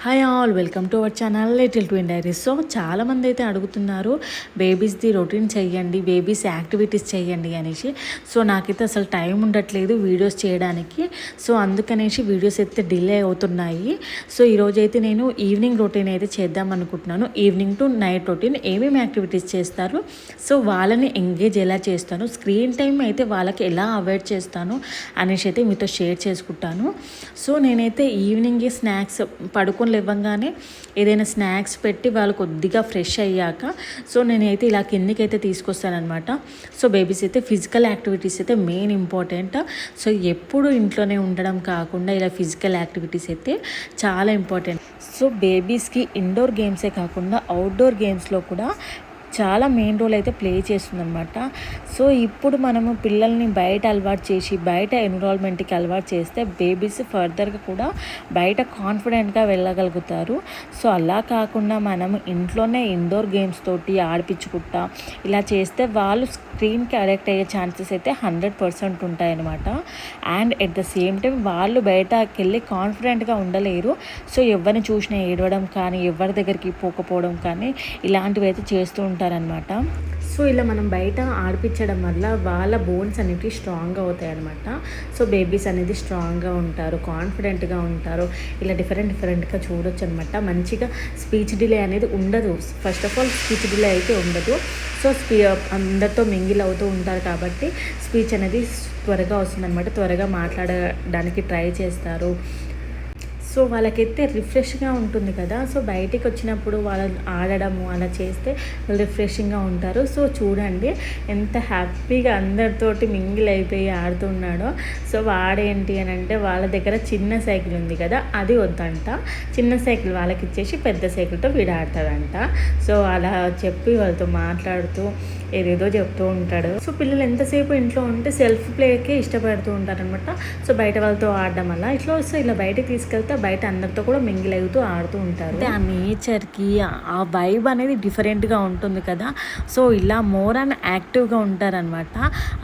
Hi all, welcome to our channel little twin diaries. So చాలామంది అయితే అడుగుతున్నారు బేబీస్ది routine చేయండి, బేబీస్ యాక్టివిటీస్ చేయండి అనేసి. సో నాకైతే అసలు టైం ఉండట్లేదు వీడియోస్ చేయడానికి. సో అందుకనేసి వీడియోస్ అయితే డిలే అవుతున్నాయి. సో ఈరోజు అయితే నేను ఈవినింగ్ రొటీన్ అయితే చేద్దాం అనుకుంటున్నాను. ఈవినింగ్ టు నైట్ రొటీన్ ఏమేమి యాక్టివిటీస్ చేస్తారు, సో వాళ్ళని ఎంగేజ్ ఎలా చేస్తాను, స్క్రీన్ టైం అయితే వాళ్ళకి ఎలా అవాయిడ్ చేస్తాను అనేసి అయితే మీతో షేర్ చేసుకుంటాను. సో నేనైతే ఈవినింగ్ స్నాక్స్ పడుకొని ఇవ్వగానే ఏదైనా స్నాక్స్ పెట్టి వాళ్ళు కొద్దిగా ఫ్రెష్ అయ్యాక సో నేనైతే ఇలా కిందికైతే తీసుకొస్తానమాట. సో బేబీస్ అయితే ఫిజికల్ యాక్టివిటీస్ అయితే మెయిన్ ఇంపార్టెంట్. సో ఎప్పుడు ఇంట్లోనే ఉండడం కాకుండా ఇలా ఫిజికల్ యాక్టివిటీస్ అయితే చాలా ఇంపార్టెంట్. సో బేబీస్కి ఇండోర్ గేమ్సే కాకుండా అవుట్డోర్ గేమ్స్లో కూడా చాలా మెయిన్ రోల్ అయితే ప్లే చేస్తుందన్నమాట. సో ఇప్పుడు మనము పిల్లల్ని బయట అలవాటు చేసి బయట ఎన్విరాన్మెంట్కి అలవాటు చేస్తే బేబీస్ ఫర్దర్గా కూడా బయట కాన్ఫిడెంట్గా వెళ్ళగలుగుతారు. సో అలా కాకుండా మనం ఇంట్లోనే ఇండోర్ గేమ్స్ తోటి ఆడిపించుకుంటా ఇలా చేస్తే వాళ్ళు స్క్రీన్కి అడిక్ట్ అయ్యే ఛాన్సెస్ అయితే 100% ఉంటాయన్నమాట. And at the same time వాళ్ళు బయటకు వెళ్ళి కాన్ఫిడెంట్గా ఉండలేరు. సో ఎవరిని చూసినా ఏడవడం కానీ ఎవరి దగ్గరికి పోకపోవడం కానీ ఇలాంటివి అయితే చేస్తూ ఉంటారనమాట. సో ఇలా మనం బయట ఆడిపించడం వల్ల వాళ్ళ బోన్స్ అనేవి స్ట్రాంగ్గా అవుతాయి అనమాట. సో బేబీస్ అనేది స్ట్రాంగ్గా ఉంటారు, కాన్ఫిడెంట్గా ఉంటారు. ఇలా డిఫరెంట్గా చూడొచ్చు అనమాట. మంచిగా స్పీచ్ డిలే అనేది ఉండదు. First of all speech delay అయితే ఉండదు. సో అందరితో మింగిల్ అవుతూ ఉంటారు కాబట్టి స్పీచ్ అనేది త్వరగా వస్తుందన్నమాట. త్వరగా మాట్లాడడానికి ట్రై చేస్తారు. సో వాళ్ళకైతే రిఫ్రెష్గా ఉంటుంది కదా. సో బయటికి వచ్చినప్పుడు వాళ్ళు ఆడడము అలా చేస్తే వాళ్ళు రిఫ్రెషింగ్గా ఉంటారు. సో చూడండి ఎంత హ్యాపీగా అందరితోటి మింగిల్ అయిపోయి ఆడుతున్నాడో. సో వాడేంటి అని అంటే వాళ్ళ దగ్గర చిన్న సైకిల్ ఉంది కదా, అది వద్దంట. చిన్న సైకిల్ వాళ్ళకి ఇచ్చేసి పెద్ద సైకిల్తో వీడు ఆడతాడంట. సో అలా చెప్పి వాళ్ళతో మాట్లాడుతూ ఏదేదో చెప్తూ ఉంటాడు. సో పిల్లలు ఎంతసేపు ఇంట్లో ఉంటే సెల్ఫ్ ప్లేకే ఇష్టపడుతూ ఉంటారనమాట. సో బయట వాళ్ళతో ఆడడం వల్ల ఇట్లా వస్తే ఇలా బయటకు తీసుకెళ్తే బయట అందరితో కూడా మింగిల్ అవుతూ ఆడుతూ ఉంటారు. ఆ నేచర్కి ఆ వైబ్ అనేది డిఫరెంట్గా ఉంటుంది కదా. సో ఇలా మోర్ అండ్ యాక్టివ్గా ఉంటారనమాట.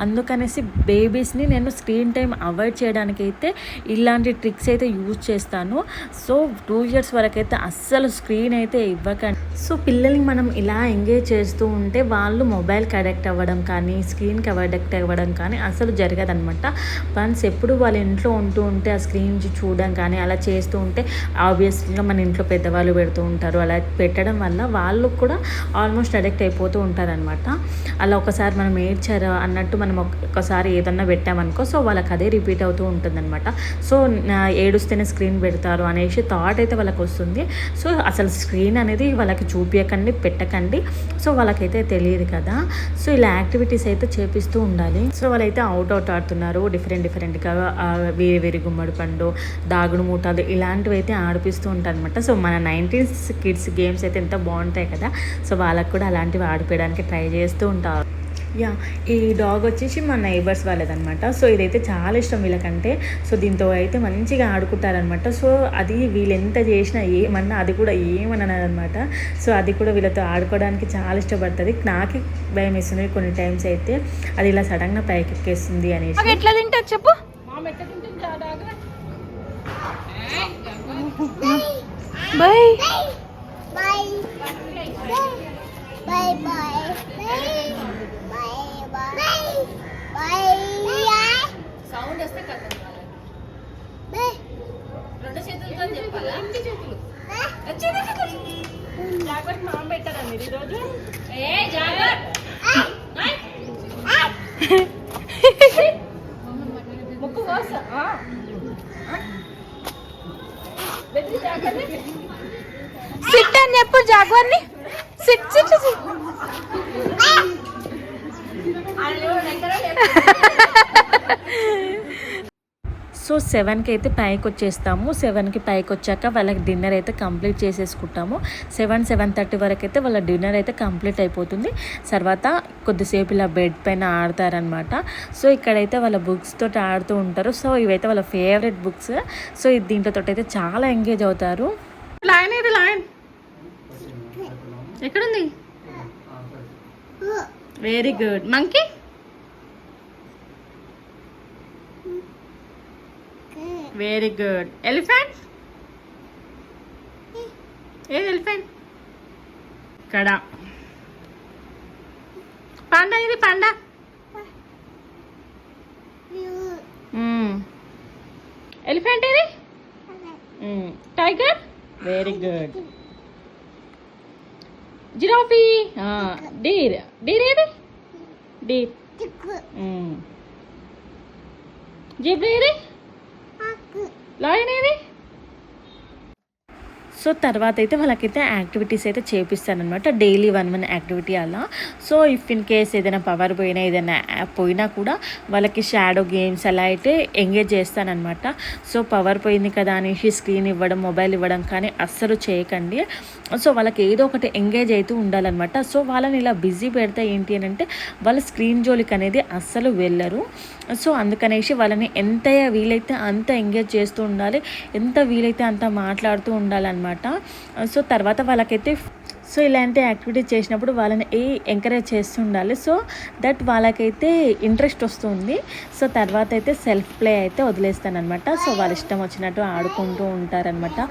అందుకనేసి బేబీస్ని నేను స్క్రీన్ టైం అవాయిడ్ చేయడానికి అయితే ఇలాంటి ట్రిక్స్ అయితే యూజ్ చేస్తాను. సో 2 years వరకు అయితే అస్సలు స్క్రీన్ అయితే ఇవ్వకండి. సో పిల్లల్ని మనం ఇలా ఎంగేజ్ చేస్తూ ఉంటే వాళ్ళు మొబైల్కి అడిక్ట్ అవ్వడం కానీ స్క్రీన్కి అడిక్ట్ అవ్వడం కానీ అసలు జరగదనమాట. వన్స్ ఎప్పుడు వాళ్ళ ఇంట్లో ఉంటూ ఉంటే ఆ స్క్రీన్ చూడడం కానీ అలా చేస్తూ ఉంటే ఆబ్వియస్గా మన ఇంట్లో పెద్దవాళ్ళు పెడుతూ ఉంటారు. అలా పెట్టడం వల్ల వాళ్ళు కూడా ఆల్మోస్ట్ అడిక్ట్ అయిపోతూ ఉంటారనమాట. అలా ఒకసారి మనం ఏడ్చారు అన్నట్టు మనం ఒకసారి ఏదన్నా పెట్టామనుకో సో వాళ్ళకి అదే రిపీట్ అవుతూ ఉంటుందన్నమాట. సో ఏడుస్తేనే స్క్రీన్ పెడతారు అనేసి థాట్ అయితే వాళ్ళకి వస్తుంది. సో అసలు స్క్రీన్ అనేది వాళ్ళకి చూపించకండి, పెట్టకండి. సో వాళ్ళకైతే తెలియదు కదా. సో ఇలా యాక్టివిటీస్ అయితే చేపిస్తూ ఉండాలి. సో వాళ్ళైతే అవుట్ ఆడుతున్నారు. డిఫరెంట్గా వేరి గుమ్మడి పండు, దాగుడు మూటలు ఇలాంటివి అయితే ఆడిపిస్తూ ఉంటారు అనమాట. సో మన 90s కిడ్స్ గేమ్స్ అయితే ఎంత బాగుంటాయి కదా. సో వాళ్ళకు కూడా అలాంటివి ఆడిపోయడానికి ట్రై చేస్తూ ఉంటారు. ఈ డాగ్ వచ్చేసి మా నైబర్స్ వాళ్ళదనమాట. సో ఇదైతే చాలా ఇష్టం వీళ్ళకంటే. సో దీంతో అయితే మంచిగా ఆడుకుంటారనమాట. సో అది వీళ్ళు ఎంత చేసినా ఏమన్నా అది కూడా ఏమనమాట. సో అది కూడా వీళ్ళతో ఆడుకోవడానికి చాలా ఇష్టపడుతుంది. నాకు భయం వేస్తుంది కొన్ని టైమ్స్ అయితే అది ఇలా సడన్గా పైకి ఎక్కేస్తుంది అనేసి. ఎట్లా తింటారు చెప్పు. బాయ్ బాయ్ బాయ్ బాయ్ సౌండ్ వస్తే కదా రెండు చేతులతో చెప్పాలా. జాగ్రత్త మామ పెట్టారా మీరు ఈరోజు. ముక్కు కోస సిట్ అని చెప్పు జాగ్వర్ని. సిట్ సిట్ సో 7కి అయితే పైకి వచ్చేస్తాము. 7కి పైకి వచ్చాక వాళ్ళకి డిన్నర్ అయితే కంప్లీట్ చేసేసుకుంటాము. 7-7:30 వరకు అయితే వాళ్ళ డిన్నర్ అయితే కంప్లీట్ అయిపోతుంది. తర్వాత కొద్దిసేపు ఇలా బెడ్ పైన ఆడతారనమాట. సో ఇక్కడైతే వాళ్ళ బుక్స్ తోటి ఆడుతూ ఉంటారు. సో ఇవైతే వాళ్ళ ఫేవరెట్ బుక్స్. సో దీంట్లో అయితే చాలా ఎంగేజ్ అవుతారు. లైన్ ఎక్కడుంది? Very good. Monkey very good. Elephant ఏది ఎలిఫెంట్ ఇక్కడ పాండా ఇది పాండా ఎలిఫెంట్ ఇది tiger very good giraffe deer deer ఏది డీర్ జిబ్రా ఏది లయన్ ఏది సో తర్వాత అయితే వాళ్ళకైతే యాక్టివిటీస్ అయితే చేపిస్తానమాట, డైలీ 1 యాక్టివిటీ అలా. సో ఇఫ్ ఇన్ కేస్ ఏదైనా పవర్ పోయినా ఏదైనా పోయినా కూడా వాళ్ళకి షాడో గేమ్స్ అలా అయితే ఎంగేజ్ చేస్తానమాట. సో పవర్ పోయింది కదా అనేసి స్క్రీన్ ఇవ్వడం, మొబైల్ ఇవ్వడం కానీ అస్సలు చేయకండి. సో వాళ్ళకి ఏదో ఒకటి ఎంగేజ్ అవుతూ ఉండాలన్నమాట. సో వాళ్ళని ఇలా బిజీ పెడితే ఏంటి అని అంటే వాళ్ళ స్క్రీన్ జోలికి అనేది అస్సలు వెళ్ళరు. సో అందుకనేసి వాళ్ళని ఎంత వీలైతే అంత ఎంగేజ్ చేస్తూ ఉండాలి, ఎంత వీలైతే అంత మాట్లాడుతూ ఉండాలన్నమాట. సో తర్వాత వాళ్ళకైతే సో ఇలాంటి యాక్టివిటీస్ చేసినప్పుడు వాళ్ళని ఎంకరేజ్ చేస్తూ ఉండాలి. సో దట్ వాళ్ళకైతే ఇంట్రెస్ట్ వస్తుంది. సో తర్వాత అయితే సెల్ఫ్ ప్లే అయితే వదిలేస్తానమాట. సో వాళ్ళ ఇష్టం వచ్చినట్టు ఆడుకుంటూ ఉంటారనమాట.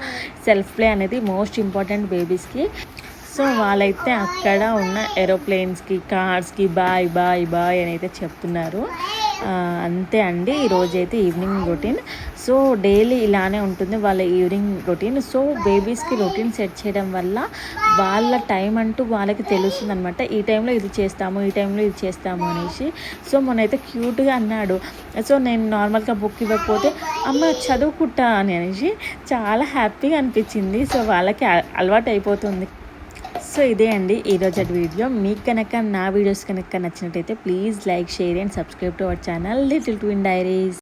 సెల్ఫ్ ప్లే అనేది మోస్ట్ ఇంపార్టెంట్ బేబీస్కి. సో వాళ్ళైతే అక్కడ ఉన్న ఏరోప్లేన్స్కి, కార్స్కి బాయ్ బాయ్ బాయ్ అని అయితే చెప్తున్నారు. అంతే అండి ఈరోజైతే ఈవినింగ్ రొటీన్. సో డైలీ ఇలానే ఉంటుంది వాళ్ళ ఈవినింగ్ రొటీన్. సో బేబీస్కి రొటీన్ సెట్ చేయడం వల్ల వాళ్ళ టైం అంటూ వాళ్ళకి తెలుస్తుంది అనమాట. ఈ టైంలో ఇది చేస్తాము, ఈ టైంలో ఇది చేస్తాము అనేసి. సో మొన్నైతే క్యూట్గా అన్నాడు. సో నేను నార్మల్గా బుక్ ఇవ్వకపోతే అమ్మ చదువుకుంటా అని అనేసి చాలా హ్యాపీగా అనిపించింది. సో వాళ్ళకి అలవాటు అయిపోతుంది. సో ఇదే అండి ఈరోజు వీడియో. మీకు కనుక నా వీడియోస్ కనుక నచ్చినట్టయితే please like, share and subscribe to our channel little twin diaries.